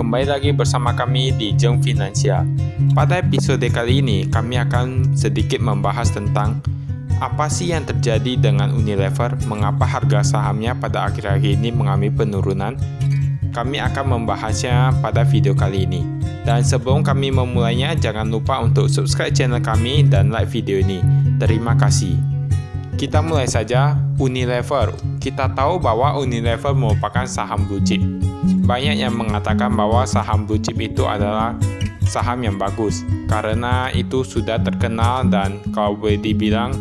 kembali lagi bersama kami di Jeng Finansial. Pada episode kali ini, kami akan sedikit membahas tentang apa sih yang terjadi dengan Unilever, mengapa harga sahamnya pada akhir-akhir ini mengalami penurunan. Kami akan membahasnya pada video kali ini. Dan sebelum kami memulainya, jangan lupa untuk subscribe channel kami dan like video ini. Terima kasih. Kita mulai saja. Unilever. Kita tahu bahwa Unilever merupakan saham blue chip. Banyak yang mengatakan bahwa saham blue chip itu adalah saham yang bagus karena itu sudah terkenal, dan kalau boleh dibilang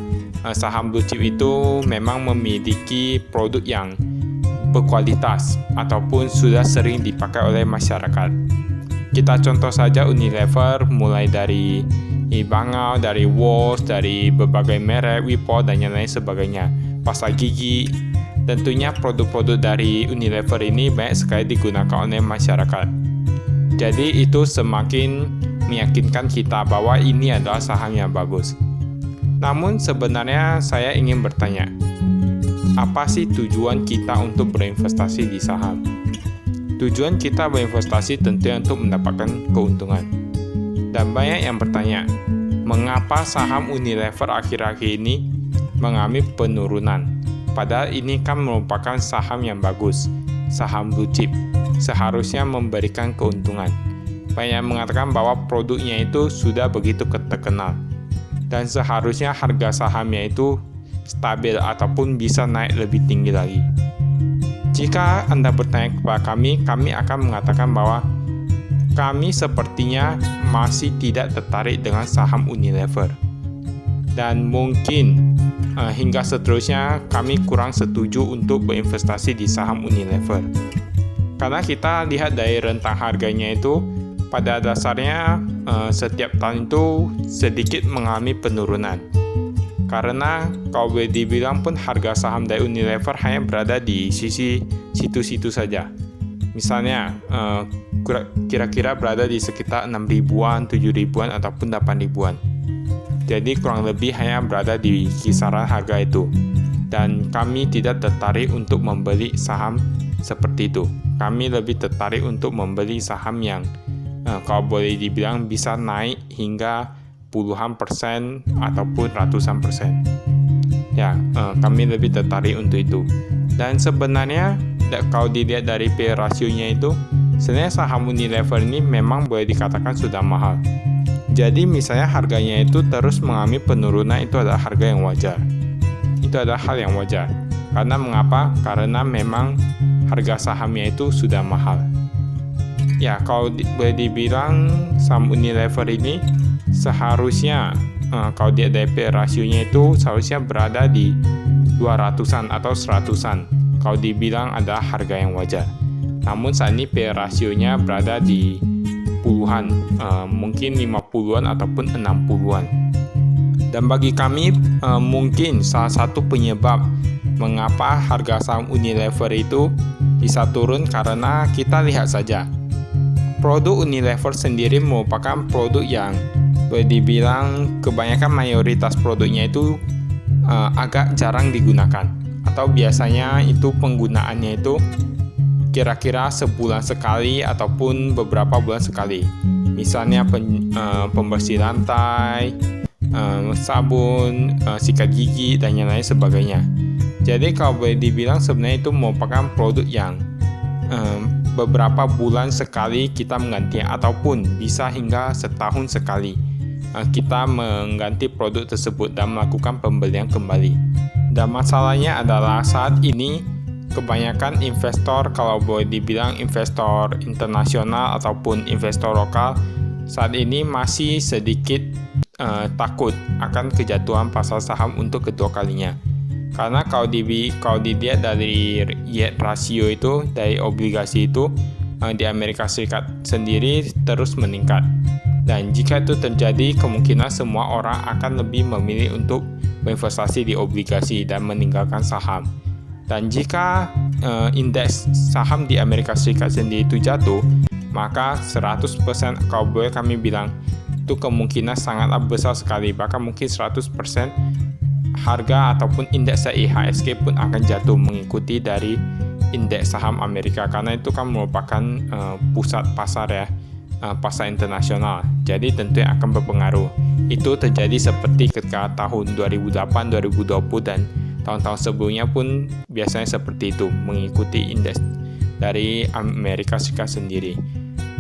saham blue chip itu memang memiliki produk yang berkualitas ataupun sudah sering dipakai oleh masyarakat. Kita contoh saja Unilever, mulai dari Bangau, dari Walls, dari berbagai merek, Wipol, dan yang lain sebagainya. Pasta gigi. Tentunya produk-produk dari Unilever ini banyak sekali digunakan oleh masyarakat. Jadi itu semakin meyakinkan kita bahwa ini adalah saham yang bagus. Namun sebenarnya saya ingin bertanya, apa sih tujuan kita untuk berinvestasi di saham? Tujuan kita berinvestasi tentunya untuk mendapatkan keuntungan. Dan banyak yang bertanya, mengapa saham Unilever akhir-akhir ini mengalami penurunan? Padahal ini kan merupakan saham yang bagus, saham blue chip, seharusnya memberikan keuntungan. Banyak yang mengatakan bahwa produknya itu sudah begitu terkenal, dan seharusnya harga sahamnya itu stabil ataupun bisa naik lebih tinggi lagi. Jika Anda bertanya kepada kami akan mengatakan bahwa kami sepertinya masih tidak tertarik dengan saham Unilever. Dan mungkin hingga seterusnya kami kurang setuju untuk berinvestasi di saham Unilever. Karena kita lihat dari rentang harganya itu, pada dasarnya setiap tahun itu sedikit mengalami penurunan. Karena kalau boleh dibilang pun harga saham dari Unilever hanya berada di sisi situ-situ saja. Misalnya kira-kira berada di sekitar 6 ribuan, 7 ribuan, ataupun 8 ribuan. Jadi kurang lebih hanya berada di kisaran harga itu. Dan kami tidak tertarik untuk membeli saham seperti itu. Kami lebih tertarik untuk membeli saham yang kalau boleh dibilang bisa naik hingga puluhan persen ataupun ratusan persen. Ya, kami lebih tertarik untuk itu. Dan sebenarnya kalau dilihat dari P/E rasionya itu, sebenarnya saham Unilever ini memang boleh dikatakan sudah mahal. Jadi misalnya harganya itu terus mengalami penurunan, itu adalah harga yang wajar. Itu adalah hal yang wajar. Karena mengapa? Karena memang harga sahamnya itu sudah mahal. Ya, kalau boleh dibilang saham Unilever ini seharusnya kalau dia dari P/E rasionya itu seharusnya berada di 200-an atau 100-an. Kalau dibilang adalah harga yang wajar. Namun saat ini P/E rasionya berada di puluhan, mungkin 50-an ataupun 60-an. Dan bagi kami mungkin salah satu penyebab mengapa harga saham Unilever itu bisa turun karena kita lihat saja. Produk Unilever sendiri merupakan produk yang boleh dibilang kebanyakan mayoritas produknya itu agak jarang digunakan. Atau biasanya itu penggunaannya itu kira-kira sebulan sekali ataupun beberapa bulan sekali. Misalnya pembersih lantai, sabun, sikat gigi, dan yang lain sebagainya. Jadi kalau boleh dibilang sebenarnya itu merupakan produk yang beberapa bulan sekali kita mengganti, ataupun bisa hingga setahun sekali kita mengganti produk tersebut dan melakukan pembelian kembali. Dan masalahnya adalah saat ini kebanyakan investor, kalau boleh dibilang investor internasional ataupun investor lokal, saat ini masih sedikit takut akan kejatuhan pasar saham untuk kedua kalinya. Karena kalau dilihat dari yield rasio itu, dari obligasi itu di Amerika Serikat sendiri terus meningkat. Dan jika itu terjadi, kemungkinan semua orang akan lebih memilih untuk berinvestasi di obligasi dan meninggalkan saham. Dan jika indeks saham di Amerika Serikat sendiri itu jatuh, maka 100% kalau boleh kami bilang itu kemungkinan sangatlah besar sekali, bahkan mungkin 100% harga ataupun indeks IHSG pun akan jatuh mengikuti dari indeks saham Amerika, karena itu kan merupakan pusat pasar ya, pasar internasional. Jadi tentunya akan berpengaruh. Itu terjadi seperti ketika tahun 2008, 2020 dan tahun-tahun sebelumnya pun biasanya seperti itu, mengikuti indeks dari Amerika Serikat sendiri.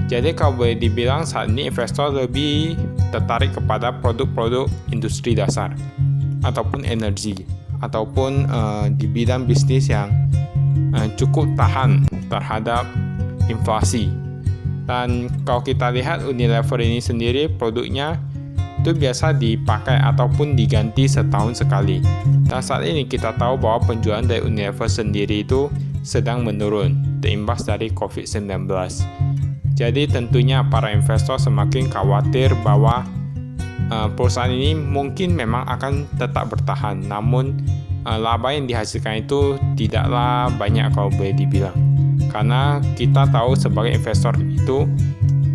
Jadi kalau boleh dibilang saat ini investor lebih tertarik kepada produk-produk industri dasar ataupun energi ataupun di bidang bisnis yang cukup tahan terhadap inflasi. Dan kalau kita lihat Unilever ini sendiri, produknya itu biasa dipakai ataupun diganti setahun sekali. Dan saat ini kita tahu bahwa penjualan dari Unilever sendiri itu sedang menurun, terimbas dari COVID-19. Jadi tentunya para investor semakin khawatir bahwa perusahaan ini mungkin memang akan tetap bertahan, namun laba yang dihasilkan itu tidaklah banyak kalau boleh dibilang. Karena kita tahu sebagai investor itu,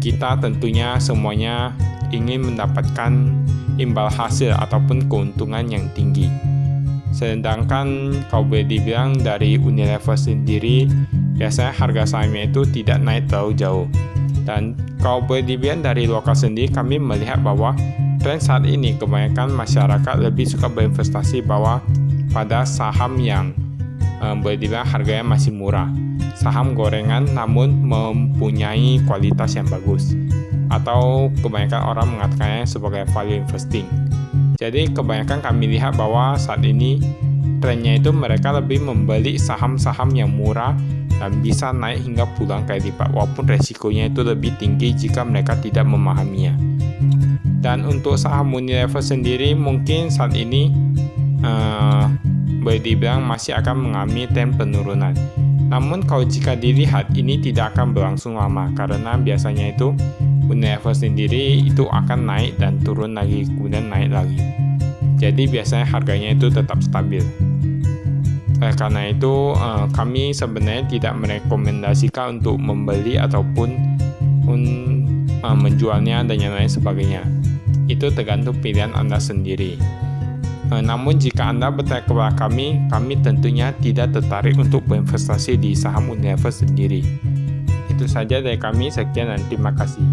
kita tentunya semuanya ingin mendapatkan imbal hasil ataupun keuntungan yang tinggi. Sedangkan kalau boleh dibilang dari Unilever sendiri, biasanya harga sahamnya itu tidak naik terlalu jauh. Dan kalau boleh dibilang dari lokal sendiri, kami melihat bahwa tren saat ini kebanyakan masyarakat lebih suka berinvestasi pada saham yang boleh dibilang harganya masih murah. Saham gorengan namun mempunyai kualitas yang bagus. Atau kebanyakan orang mengatakannya sebagai value investing. Jadi kebanyakan kami lihat bahwa saat ini trennya itu mereka lebih membeli saham-saham yang murah dan bisa naik hingga puluhan kali lipat, walaupun resikonya itu lebih tinggi jika mereka tidak memahaminya. Dan untuk saham Unilever sendiri mungkin saat ini boleh dibilang masih akan mengalami tren penurunan. Namun kalau jika dilihat ini tidak akan berlangsung lama, karena biasanya itu Unilever sendiri itu akan naik dan turun lagi, kemudian naik lagi. Jadi biasanya harganya itu tetap stabil. Karena itu kami sebenarnya tidak merekomendasikan untuk membeli ataupun menjualnya dan yang lain sebagainya. Itu tergantung pilihan Anda sendiri. Namun jika Anda bertanya kepada kami tentunya tidak tertarik untuk berinvestasi di saham Unilever sendiri. Itu saja dari kami, sekian dan terima kasih.